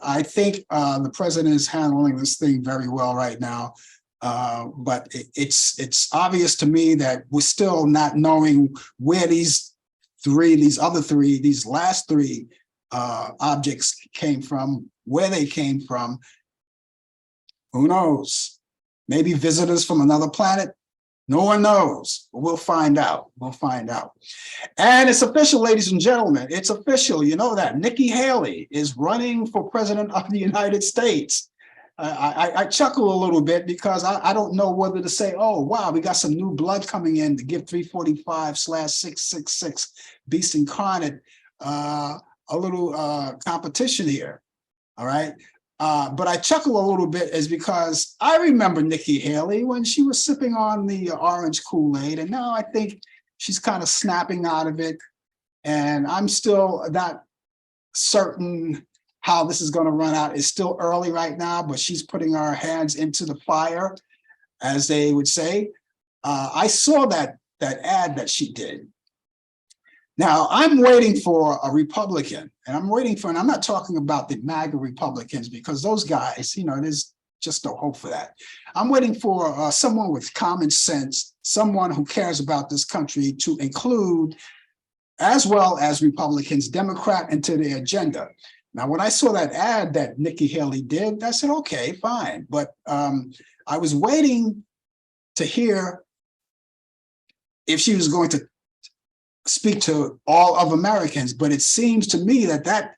I think the president is handling this thing very well right now. But it's obvious to me that we're still not knowing where these last 3 objects came from, where they came from. Who knows? Maybe visitors from another planet. No one knows, but we'll find out. And it's official, ladies and gentlemen. It's official. You know that Nikki Haley is running for president of the United States. I chuckle a little bit because I don't know whether to say, oh, wow, we got some new blood coming in to give 345/666 Beast Incarnate a little competition here. All right. But I chuckle a little bit is because I remember Nikki Haley when she was sipping on the orange Kool-Aid, and now I think she's kind of snapping out of it. And I'm still not certain how this is going to run out. It's still early right now, but she's putting her hands into the fire, as they would say. I saw that ad that she did. Now, I'm waiting for a Republican, and I'm not talking about the MAGA Republicans, because those guys, there's just no hope for that. I'm waiting for someone with common sense, someone who cares about this country, to include, as well as Republicans, Democrat into their agenda. Now, when I saw that ad that Nikki Haley did, I said, okay, fine. But I was waiting to hear if she was going to speak to all of Americans. But it seems to me that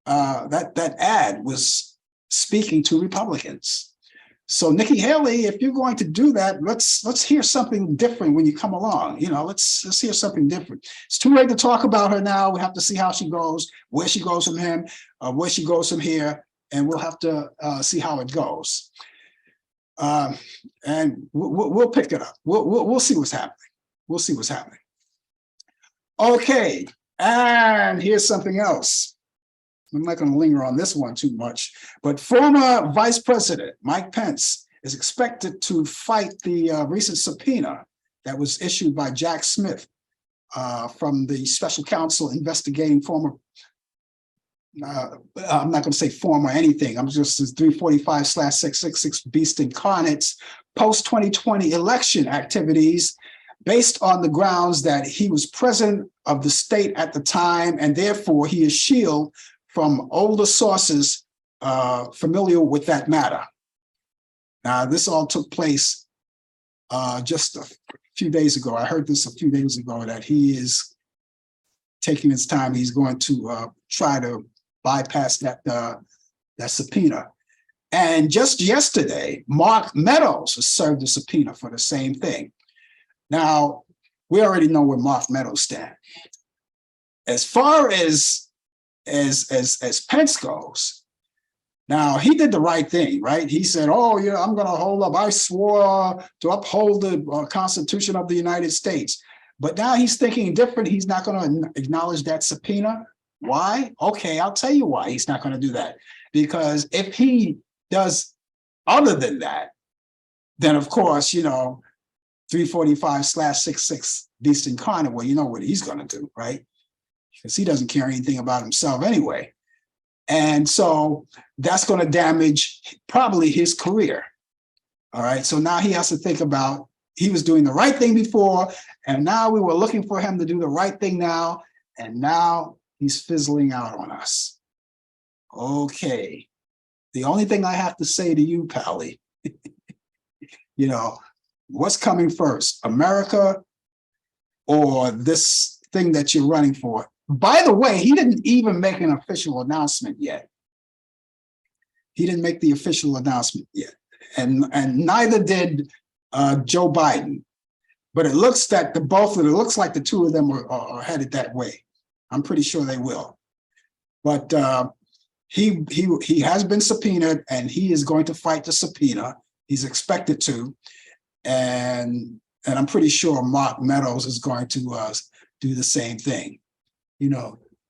ad was speaking to Republicans. So Nikki Haley, if you're going to do that, let's hear something different when you come along. Let's hear something different. It's too late to talk about her now. We have to see how she goes, where she goes from him, where she goes from here, and we'll have to see how it goes. And we'll pick it up. We'll see what's happening. Okay, and here's something else. I'm not going to linger on this one too much, but former Vice President Mike Pence is expected to fight the recent subpoena that was issued by Jack Smith from the special counsel investigating former, I'm not going to say former anything, I'm just 345/666 Beast Incarnate's post-2020 election activities, based on the grounds that he was president of the state at the time, and therefore he is shielded from older sources familiar with that matter. Now, this all took place just a few days ago. I heard this a few days ago that he is taking his time. He's going to try to bypass that subpoena. And just yesterday, Mark Meadows was served a subpoena for the same thing. Now, we already know where Mark Meadows stands. As far as Pence goes, now he did the right thing, right? He said, "Oh, yeah, I'm going to hold up. I swore to uphold the Constitution of the United States." But now he's thinking different. He's not going to acknowledge that subpoena. Why? Okay, I'll tell you why he's not going to do that. Because if he does other than that, then of course, 345/66 Beast Incarnate, well, you know what he's going to do, right? Because he doesn't care anything about himself anyway. And so that's going to damage probably his career. All right. So now he has to think about, he was doing the right thing before, and now we were looking for him to do the right thing now, and now he's fizzling out on us. Okay. The only thing I have to say to you, Pally, what's coming first, America or this thing that you're running for? By the way, he didn't even make an official announcement yet. He didn't make the official announcement yet. And neither did Joe Biden. But it looks like the two of them are headed that way. I'm pretty sure they will. But he has been subpoenaed, and he is going to fight the subpoena. He's expected to. And I'm pretty sure Mark Meadows is going to do the same thing.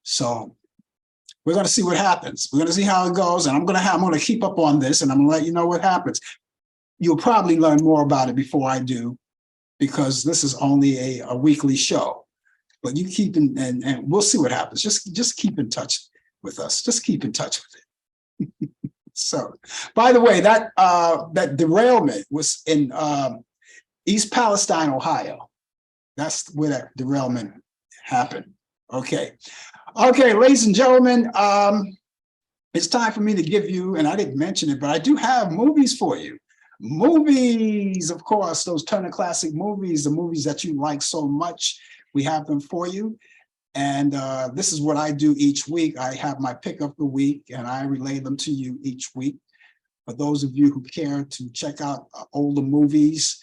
So we're going to see what happens. We're going to see how it goes, and I'm going to keep up on this, and I'm going to let you know what happens. You'll probably learn more about it before I do, because this is only a weekly show. But you keep and we'll see what happens. Just keep in touch with us. Just keep in touch with it. So, by the way, that derailment was in East Palestine, Ohio. That's where that derailment happened. Okay, ladies and gentlemen, it's time for me to give you, and I didn't mention it, but I do have movies for you. Movies, of course, those Turner Classic Movies, the movies that you like so much, we have them for you. And this is what I do each week. I have my pick of the week, and I relay them to you each week. For those of you who care to check out older movies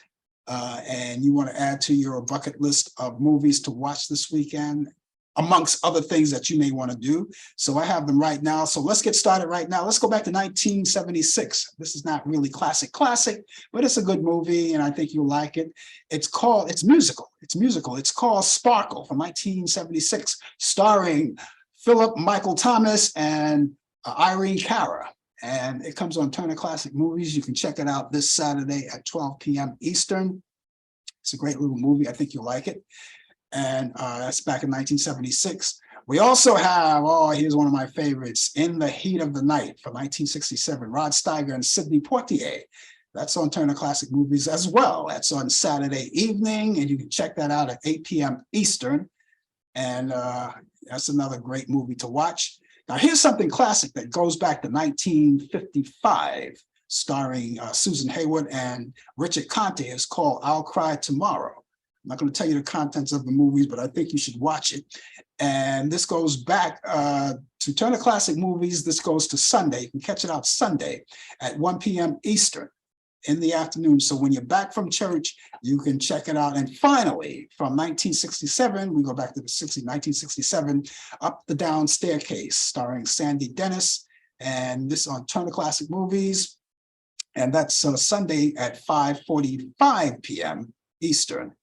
and you want to add to your bucket list of movies to watch this weekend, amongst other things that you may want to do. So I have them right now. So let's get started right now. Let's go back to 1976. This is not really classic, but it's a good movie, and I think you'll like it. It's musical. It's called Sparkle from 1976, starring Philip Michael Thomas and Irene Cara. And it comes on Turner Classic Movies. You can check it out this Saturday at 12 p.m. Eastern. It's a great little movie. I think you'll like it. And that's back in 1976. We also have, here's one of my favorites, In the Heat of the Night from 1967, Rod Steiger and Sidney Poitier. That's on Turner Classic Movies as well. That's on Saturday evening, and you can check that out at 8 p.m. Eastern. And that's another great movie to watch. Now, here's something classic that goes back to 1955, starring Susan Hayward and Richard Conte. It's called I'll Cry Tomorrow. I'm not going to tell you the contents of the movies, but I think you should watch it. And this goes back to Turner Classic Movies. This goes to Sunday. You can catch it out Sunday at 1 p.m. Eastern in the afternoon. So when you're back from church, you can check it out. And finally, from 1967, we go back to the 1967, Up the Down Staircase, starring Sandy Dennis. And this on Turner Classic Movies. And that's Sunday at 5:45 p.m. Eastern.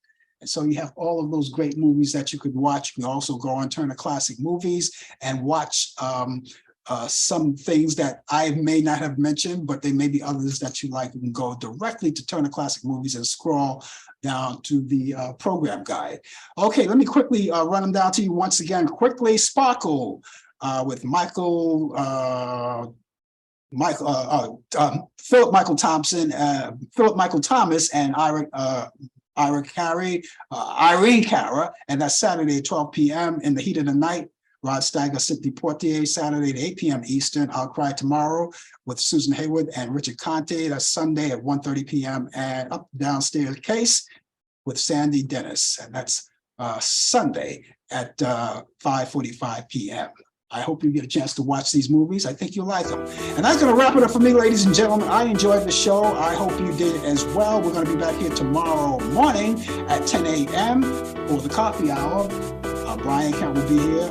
And so you have all of those great movies that you could watch. You can also go on Turner Classic Movies and watch some things that I may not have mentioned, but there may be others that you like. You can go directly to Turner Classic Movies and scroll down to the program guide. Okay, let me quickly run them down to you once again. Quickly, Sparkle with Philip Michael Thomas and Irene Cara, and that's Saturday at 12 p.m. In the Heat of the Night Rod Steiger, Cynthia Portier, Saturday at 8 p.m. Eastern. I'll Cry Tomorrow with Susan Haywood and Richard Conte. That's Sunday at 1:30 p.m. And Up Downstairs Case with Sandy Dennis. And that's Sunday at 5:45 p.m. I hope you get a chance to watch these movies. I think you'll like them. And that's going to wrap it up for me, ladies and gentlemen. I enjoyed the show. I hope you did as well. We're going to be back here tomorrow morning at 10 a.m. for the coffee hour. Brian Kemp will be here,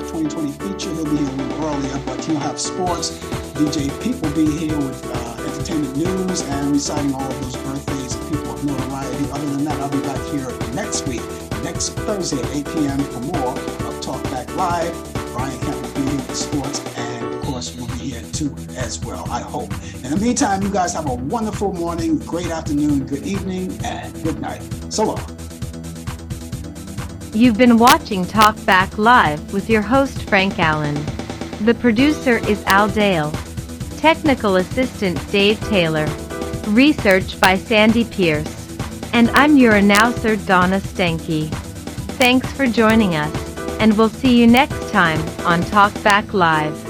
2020 feature. He'll be here a little earlier, but he'll have sports. DJ Pete will be here with entertainment news and reciting all of those birthdays of people of notoriety. Other than that, I'll be back here next week, next Thursday at 8 p.m. for more of Talk Back Live. Brian Kemp will be here with sports, and of course, we'll be here too as well, I hope. In the meantime, you guys have a wonderful morning, great afternoon, good evening, and good night. So long. You've been watching Talk Back Live with your host Frank Allen. The producer is Al Dale. Technical assistant Dave Taylor. Research by Sandy Pierce. And I'm your announcer Donna Stenke. Thanks for joining us, and we'll see you next time on Talk Back Live.